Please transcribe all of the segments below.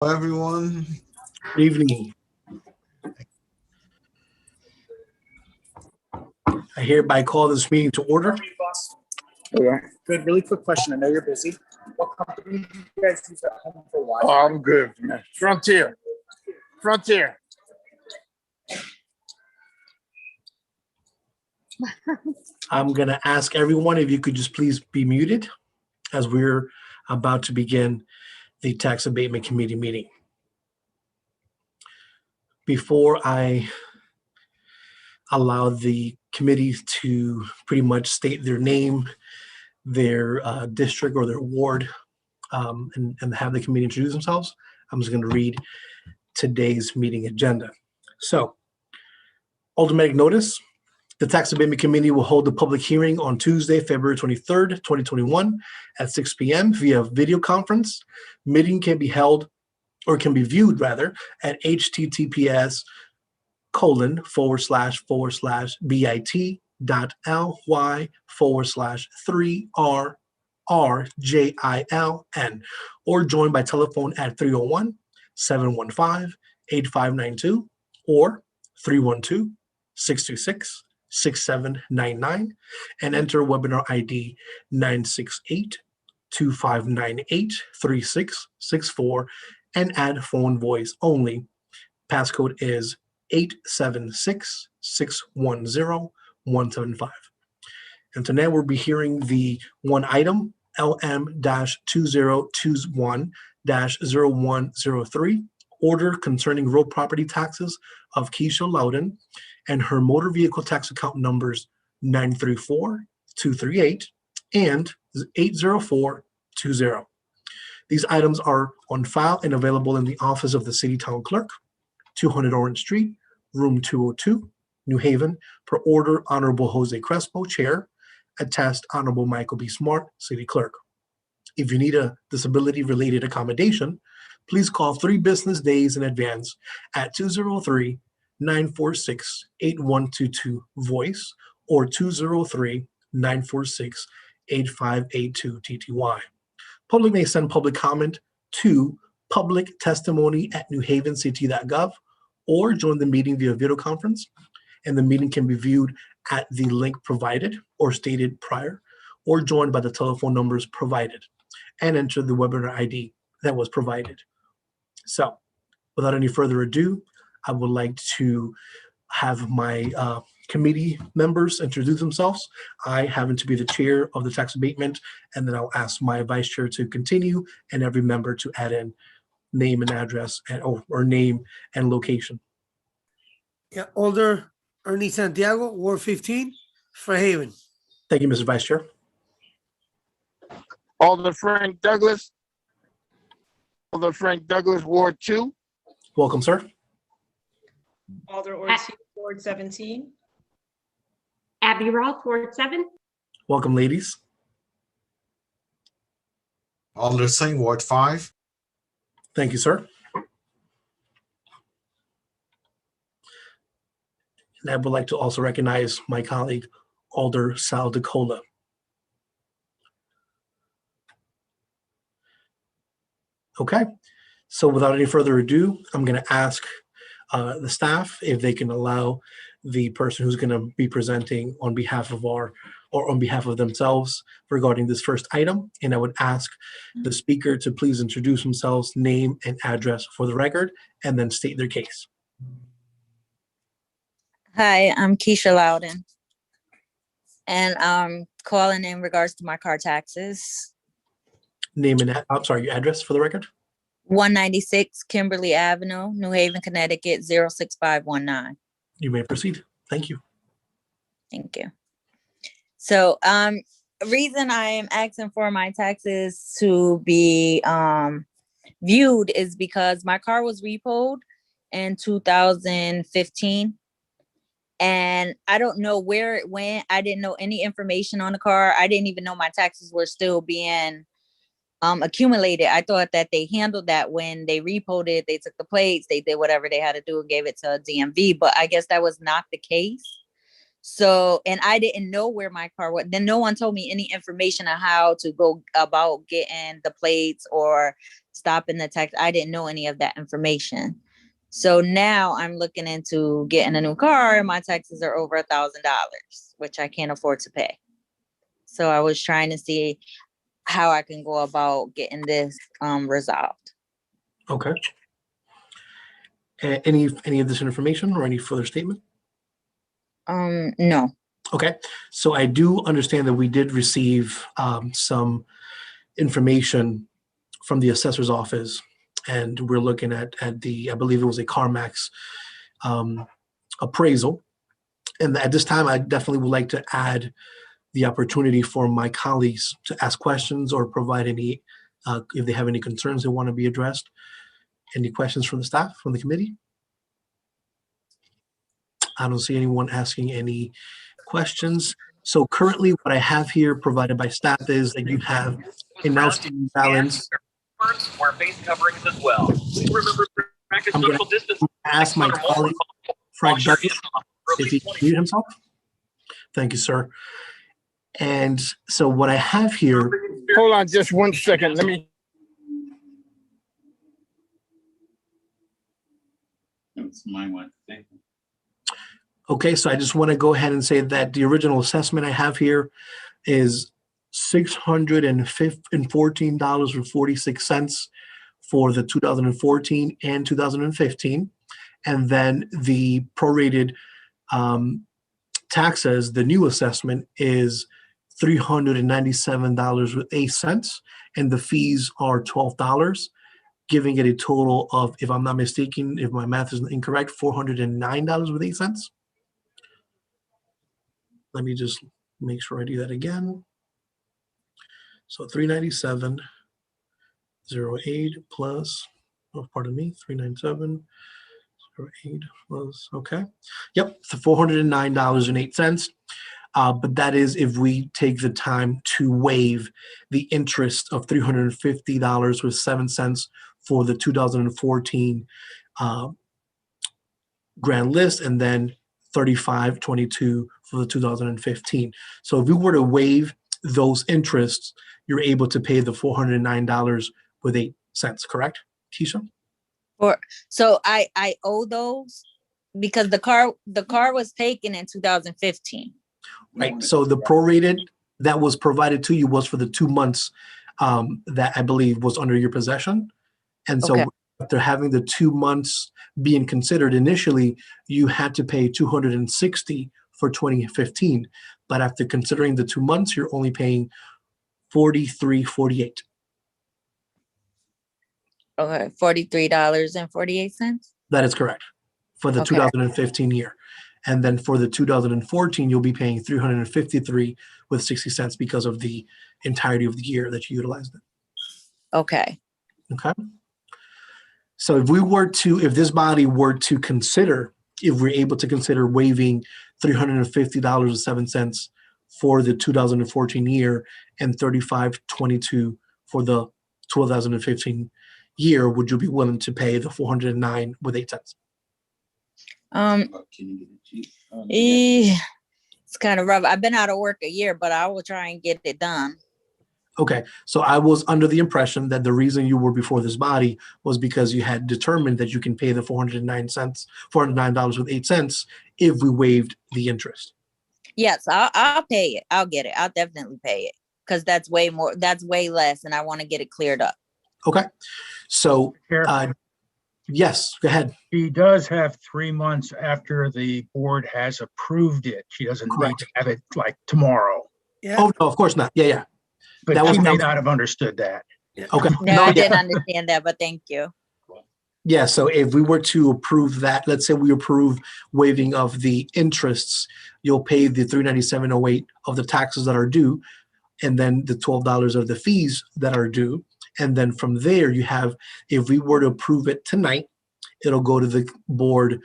Hello, everyone. Good evening. I hereby call this meeting to order. Yeah. Good. Really quick question. I know you're busy. What company do you guys use at home for Wi-Fi? Oh, I'm good, man. Frontier. I'm going to ask everyone if you could just please be muted as we're about to begin the Tax Abatement Committee meeting. Before I allow the committee to pretty much state their name, their district or their ward, and have the committee introduce themselves, I'm just going to read today's meeting agenda. So, automatic notice. The Tax Abatement Committee will hold a public hearing on Tuesday, February 23rd, 2021 at 6 p.m. via video conference. Meeting can be held, or can be viewed rather, at https://bit.ly/3RRJILN, or join by telephone at 301-715-8592 or 312-626-6799 and enter webinar ID 968-2598-3664 and add phone voice only. Passcode is 876-610-175. And tonight we'll be hearing the one item, LM-2021-0103, order concerning real property taxes of Keisha Loudon and her motor vehicle tax account numbers 934-238 and 80420. These items are on file and available in the office of the City Town Clerk, 200 Orange Street, room 202, New Haven, per order Honorable Jose Crespo, Chair, attest Honorable Michael B. Smart, City Clerk. If you need a disability-related accommodation, please call 3 business days in advance at 203-946-8122 voice or 203-946-8582 TTY. Public may send public comment to public.testimony@newhavencity.gov or join the meeting via video conference, and the meeting can be viewed at the link provided or stated prior, or joined by the telephone numbers provided and enter the webinar ID that was provided. So, without any further ado, I would like to have my committee members introduce themselves. I happen to be the chair of the tax abatement, and then I'll ask my vice chair to continue and every member to add in name and address and or name and location. Yeah, Alder Ernie Santiago, Ward 15, Fairhaven. Thank you, Mr. Vice Chair. Alder Frank Douglas, Ward 2. Welcome, sir. Alder Ortiz, Ward 17. Abby Roth, Ward 7. Welcome, ladies. Alder Singh, Ward 5. Thank you, sir. And I would like to also recognize my colleague, Alder Sal DeCola. Okay, so without any further ado, I'm going to ask the staff if they can allow the person who's going to be presenting on behalf of on behalf of themselves regarding this first item. And I would ask the speaker to please introduce themselves, name and address for the record, and then state their case. Hi, I'm Keisha Loudon, and I'm calling in regards to my car taxes. Name and I'm sorry, your address for the record. 196 Kimberly Avenue, New Haven, Connecticut 06519. You may proceed. Thank you. Thank you. So, reason I am asking for my taxes to be viewed is because my car was repoed in 2015. And I don't know where it went. I didn't know any information on the car. I didn't even know my taxes were still being accumulated. I thought that they handled that when they repoed it. They took the plates, they did whatever they had to do and gave it to a DMV, but I guess that was not the case. So, and I didn't know where my car was. Then no one told me any information on how to go about getting the plates or stopping the tax. I didn't know any of that information. So now I'm looking into getting a new car and my taxes are over $1,000, which I can't afford to pay. So I was trying to see how I can go about getting this resolved. Okay. Any of this information or any further statement? No. Okay, so I do understand that we did receive some information from the assessor's office, and we're looking at the, I believe it was a CarMax appraisal. And at this time, I definitely would like to add the opportunity for my colleagues to ask questions or provide any, if they have any concerns that want to be addressed. Any questions from the staff, from the committee? I don't see anyone asking any questions. So currently what I have here provided by staff is that you have an outstanding balance. Wear face coverings as well. Please remember to practice I'm gonna social distance. ask my colleague, Frank Douglas, if he can mute himself. Thank you, sir. And so what I have here, Hold on just 1 second. Let me. That's my one. Thank you. okay, so I just want to go ahead and say that the original assessment I have here is $614.46 for the 2014 and 2015. And then the prorated taxes, the new assessment is $397.08, and the fees are $12, giving it a total of, if I'm not mistaken, if my math is incorrect, $409.08. Let me just make sure I do that again. So 397.08 plus, oh, pardon me, 397.08 plus, okay. Yep, so $409.08. But that is if we take the time to waive the interest of $350.07 for the 2014 grand list, and then $35.22 for the 2015. So if we were to waive those interests, you're able to pay the $409.08, correct, Keisha? So I owe those because the car was taken in 2015. Right. So the prorated that was provided to you was for the 2 months that I believe was under your possession. And so Okay. after having the 2 months being considered initially, you had to pay $260 for 2015. But after considering the 2 months, you're only paying $43.48. Okay, $43.48. That is correct for the Okay. 2015 year. And then for the 2014, you'll be paying $353.60 because of the entirety of the year that you utilized it. Okay. Okay. So if this body were to consider, if we're able to consider waiving $350.07 for the 2014 year and $35.22 for the 2015 year, would you be willing to pay the $409.08? It's kind of rough. I've been out of work a year, but I will try and get it done. Okay, so I was under the impression that the reason you were before this body was because you had determined that you can pay the $409.08 if we waived the interest. Yes, I'll pay it. I'll get it. I'll definitely pay it because that's way more. That's way less, and I want to get it cleared up. Okay, so Chair, yes, go ahead. she does have 3 months after the board has approved it. She doesn't need Correct. to have it like tomorrow, Yeah. Oh, no, of course not. Yeah. but That was she may down- not have understood that. Okay. No, I yeah. didn't understand that, but thank you. Yeah, so if we were to approve that, let's say we approve waiving of the interests, you'll pay the $397.08 of the taxes that are due, and then the $12 of the fees that are due. And then from there, you have, if we were to approve it tonight, it'll go to the board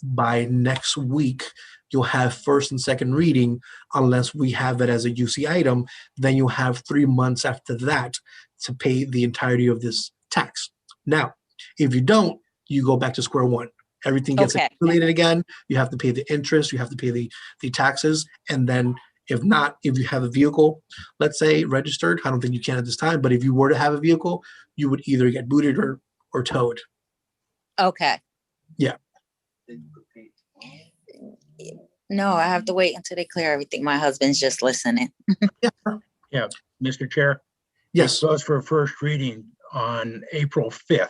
by next week. You'll have first and second reading unless we have it as a UC item. Then you'll have 3 months after that to pay the entirety of this tax. Now, if you don't, you go back to square one. Everything gets Okay. accumulated again. You have to pay the interest, you have to pay the taxes, and then if not, if you have a vehicle, let's say registered, I don't think you can at this time, but if you were to have a vehicle, you would either get booted or towed. Okay. Yeah. No, I have to wait until they clear everything. My husband's just listening. Yeah, Mr. Chair. Yes. It goes for a first reading on April 5th.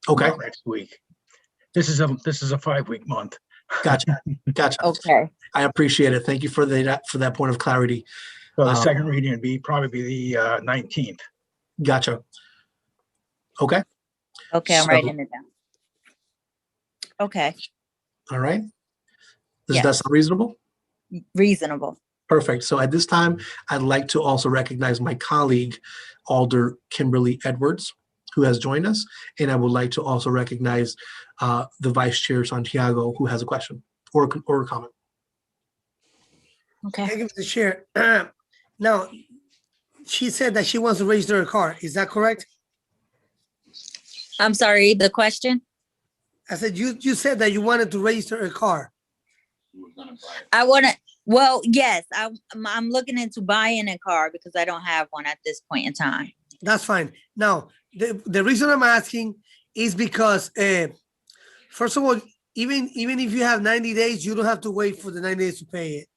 Okay. Next week. This is a 5-week month. Gotcha. Okay. I appreciate it. Thank you for that point of clarity. So the second reading would probably be the 19th. Gotcha. Okay. Okay, I'm So- writing it down. Okay, All right. Does Yes. that sound reasonable? reasonable. Perfect. So at this time, I'd like to also recognize my colleague, Alder Kimberly Edwards, who has joined us. And I would like to also recognize the Vice Chair Santiago, who has a question or a comment. Okay. Thank you, Mr. Chair. Now, she said that she wants to register her car. Is that correct? I'm sorry, the question? I said, you said that you wanted to register a car. I want to, well, yes, I'm looking into buying a car because I don't have one at this point in time. That's fine. Now, the reason I'm asking is because, first of all, even if you have 90 days, you don't have to wait for the 90 days to pay it.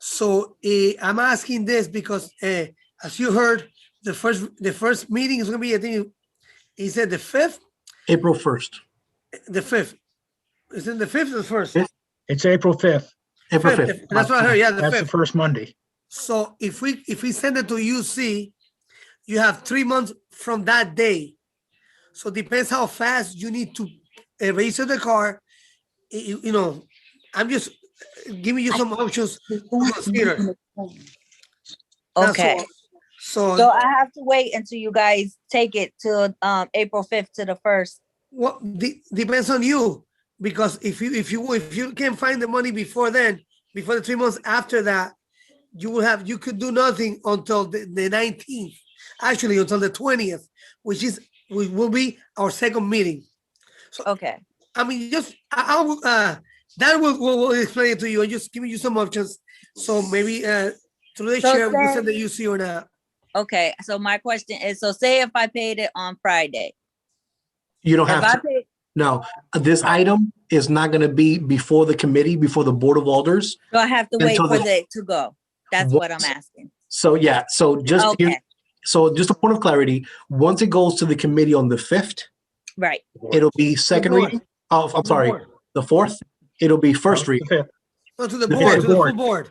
So I'm asking this because, as you heard, the first meeting is going to be, I think, he said the 5th, April 1st. the 5th. Is it the 5th or the 1st? It's April 5th. April 5th. 5th. That's what I heard. Yeah, the That's 5th. the first Monday. So if we send it to UC, you have 3 months from that day. So depends how fast you need to register the car. You know, I'm just giving you some options to consider. That's Okay, all. So so I have to wait until you guys take it to April 5th to the 1st. what depends on you, because if you can find the money before then, before the 3 months after that, you could do nothing until the 19th, actually until the 20th, which will be our second meeting. Okay, I mean, just I will that will explain it to you and just giving you some options. So maybe through the So chair we can say- send the UC or not. okay, so my question is, so say if I paid it on Friday, You don't if have I to. paid, No, this item is not going to be before the committee, before the Board of Alders. so I have to wait Until for the- it to go? That's what I'm asking. So yeah, so just Okay, just a point of clarity, once it goes to the committee on the 5th, right, it'll be second board. reading. Oh, I'm sorry, board. the 4th, it'll be first No, reading. the 5th. No, to the The board, to the full board. board.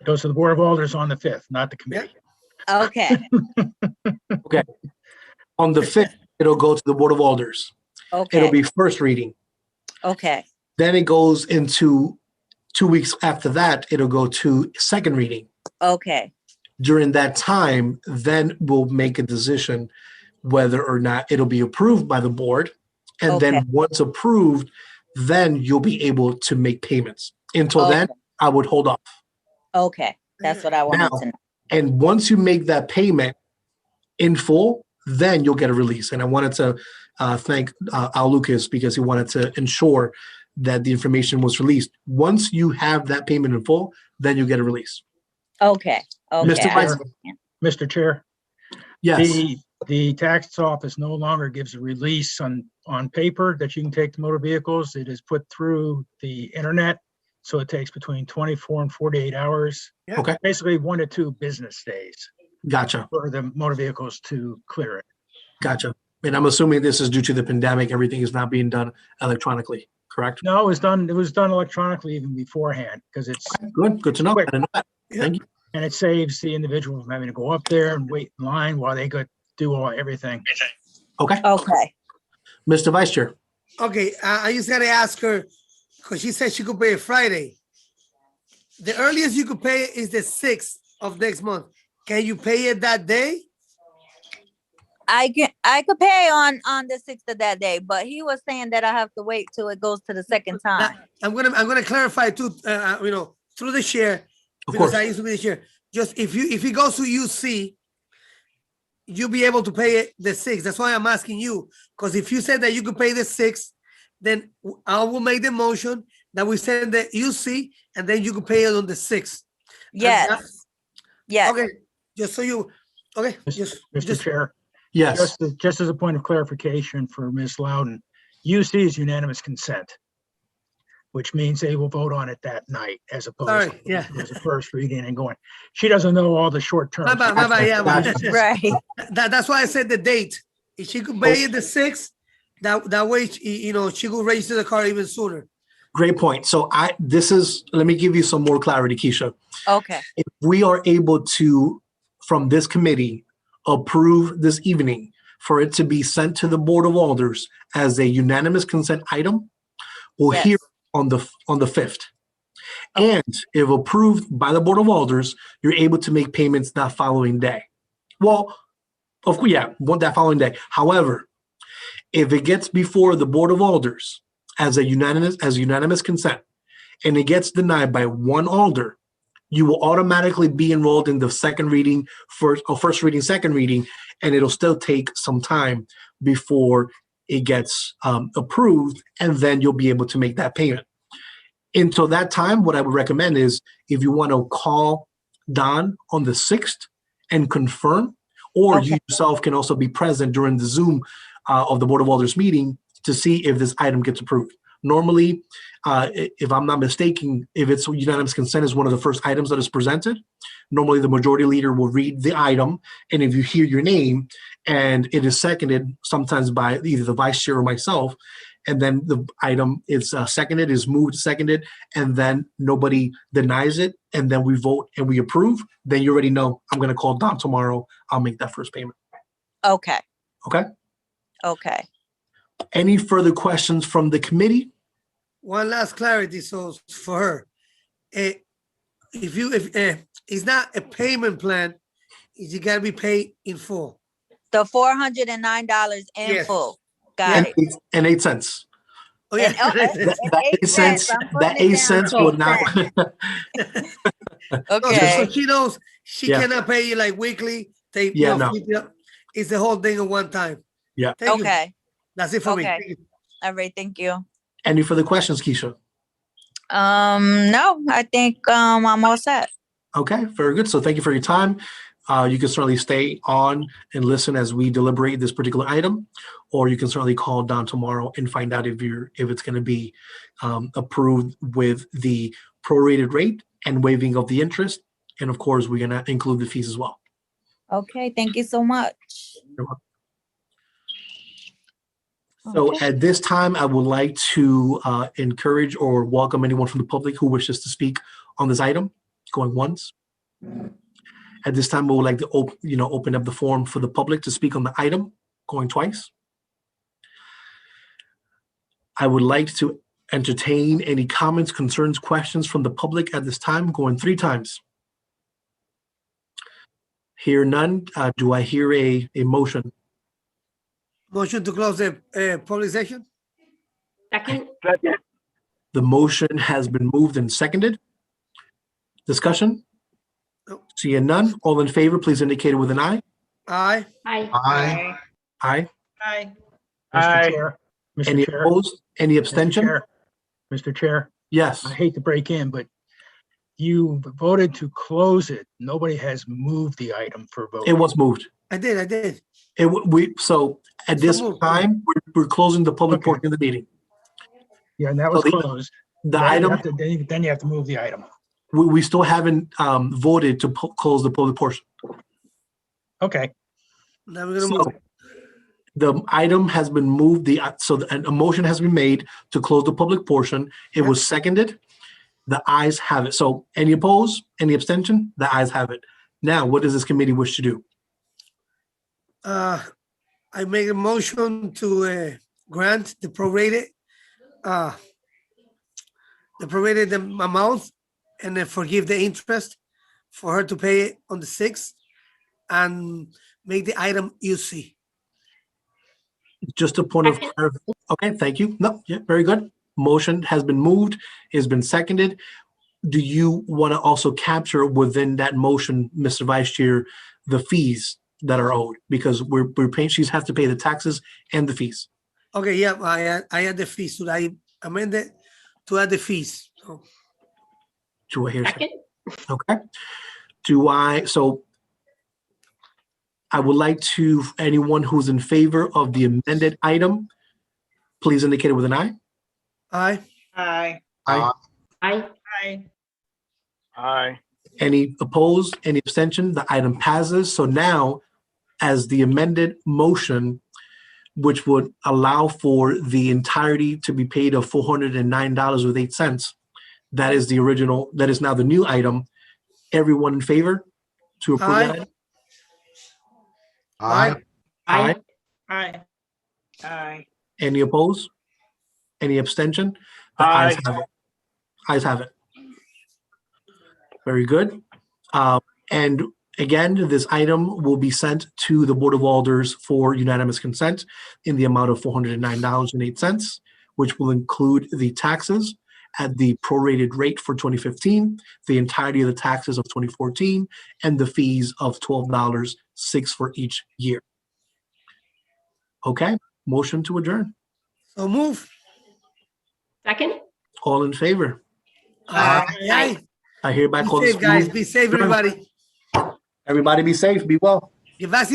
It goes to the Board of Alders on the 5th, not the committee. okay, On the 5th, it'll go to the Board of Alders. It'll okay, be first reading. okay, Then it goes into 2 weeks after that, it'll go to second reading. okay, During that time, then we'll make a decision whether or not it'll be approved by the board. And Okay. then once approved, then you'll be able to make payments. Until then, Okay. I would hold off. okay, that's what I wanted Now- to know. And once you make that payment in full, then you'll get a release. And I wanted to thank Al Lucas because he wanted to ensure that the information was released. Once you have that payment in full, then you get a release. Okay, okay. Mr. I Vice- understand. Mr. Chair, Yes, the tax office no longer gives a release on paper that you can take to motor vehicles. It is put through the internet. So it takes between 24 and 48 hours. Yeah. Okay. Basically 1 to 2 business days gotcha, for the motor vehicles to clear it. gotcha. And I'm assuming this is due to the pandemic. Everything is not being done electronically, correct? No, it was done electronically even beforehand because it's, Good to know. I didn't know that. Thank you. and it saves the individual from having to go up there and wait in line while they do everything. Okay, Okay, Mr. Vice Chair. Okay, I just gotta ask her, because she said she could pay it Friday. The earliest you could pay it is the 6th of next month. Can you pay it that day? I could pay on the 6th of that day, but he was saying that I have to wait till it goes to the second time. I'm gonna clarify too, through the chair, Of because course. I used to be the chair. Just if he goes to UC, you'll be able to pay it the 6th. That's why I'm asking you, because if you said that you could pay the 6th, then I will make the motion that we send the UC, and then you can pay it on the 6th. And Yes, that- yes, Okay, just so you, okay, Mr. just, Mr. just, Chair, Yes, Just as a point of clarification for Ms. Loudon, UC is unanimous consent, which means they will vote on it that night as opposed Sorry, to yeah. as a first reading and going. She doesn't know all the short term. My bad, yeah, but Right. that's why I said the date. If she could pay it the 6th, that way, she could register the car even sooner. Great point. So let me give you some more clarity, Keisha. Okay. If we are able to, from this committee, approve this evening for it to be sent to the Board of Alders as a unanimous consent item, we'll Yes. hear on the 5th. And if approved by the Board of Alders, you're able to make payments that following day. Well, of course, yeah, that following day. However, if it gets before the Board of Alders as unanimous consent, and it gets denied by one alder, you will automatically be enrolled in the second reading, first reading, second reading, and it'll still take some time before it gets approved, and then you'll be able to make that payment. Until that time, what I would recommend is if you want to call Don on the 6th and confirm, or you yourself can also be present during the Zoom of the Board of Alders meeting to see if this item gets approved. Normally, if I'm not mistaken, if it's unanimous consent is one of the first items that is presented, normally the majority leader will read the item, and if you hear your name and it is seconded, sometimes by either the vice chair or myself, and then the item is seconded, is moved, seconded, and then nobody denies it, and then we vote and we approve, then you already know I'm going to call Don tomorrow. I'll make that first payment. Okay. Okay? Okay. Any further questions from the committee? One last clarity, so for her, if it's not a payment plan, you gotta be paid in full. The $409 in Yes. full. Got And it. 8 cents. Oh yeah. That 8 cents. I'm putting That it 8 down, cents so will now. Okay. So she knows she Yeah. cannot pay you like weekly. No. It's the whole thing at one time. Yeah. Thank you. Okay. That's it for me. Okay. Thank you. All right. Thank you. Any further questions, Keisha? No, I think I'm all set. Okay, very good. So thank you for your time. You can certainly stay on and listen as we deliberate this particular item, or you can certainly call Don tomorrow and find out if it's going to be approved with the prorated rate and waiving of the interest. And of course, we're going to include the fees as well. Okay. Thank you so much. So Okay. at this time, I would like to encourage or welcome anyone from the public who wishes to speak on this item. Going once. At this time, we would like to open up the forum for the public to speak on the item. Going twice. I would like to entertain any comments, concerns, questions from the public at this time. Going 3 times. Hear none. Do I hear a motion? Motion to close the public session. Second, The motion has been moved and seconded. Discussion? No. Seeing none. All in favor, please indicate it with an aye. Aye. aye. aye. Aye. Aye. Mr. Chair. Any Mr. Chair. opposed? Any Mr. abstention? Chair. Mr. Chair, Yes. I hate to break in, but you voted to close it. Nobody has moved the item for vote. It was moved. I did. So at this moved. time, we're closing the public Okay. portion of the meeting. Yeah, and that was So closed. The Then you item, have to- Then you have to move the item. we still haven't voted to close the public portion. Okay, Now we're gonna So move. the item has been moved, a motion has been made to close the public portion. It was seconded. The ayes have it. So any opposed, any abstention? The ayes have it. Now, what does this committee wish to do? I make a motion to grant the prorated amount and then forgive the interest for her to pay it on the 6th and make the item UC. Just a point of Second. clarification. Okay, thank you. No, yeah, very good. Motion has been moved, has been seconded. Do you want to also capture within that motion, Mr. Vice Chair, the fees that are owed? Because we're paying, she has to pay the taxes and the fees. Okay, yeah, I add the fees. Should I amend it to add the fees? So, Do I hear? Second, Okay. So I would like to, anyone who's in favor of the amended item, please indicate it with an eye. Aye. Aye. Aye. Aye. Aye. Aye. Any opposed, any abstention? The item passes. So now, as the amended motion, which would allow for the entirety to be paid of $409.08, that is the original, that is now the new item. Everyone in favor to approve that Aye. item? Aye. Aye. Aye. Aye. Any opposed? Any abstention? The Aye. ayes have it. Ayes have it. Very good. And again, this item will be sent to the Board of Alders for unanimous consent in the amount of $409.08, which will include the taxes at the prorated rate for 2015, the entirety of the taxes of 2014, and the fees of $12, $6 for each year. Okay, motion to adjourn. So move. Second? All in favor? Aye. Aye. I hereby Be call this safe, guys. meeting Be safe, adjourned. everybody. Everybody be safe, be well. Que vacile.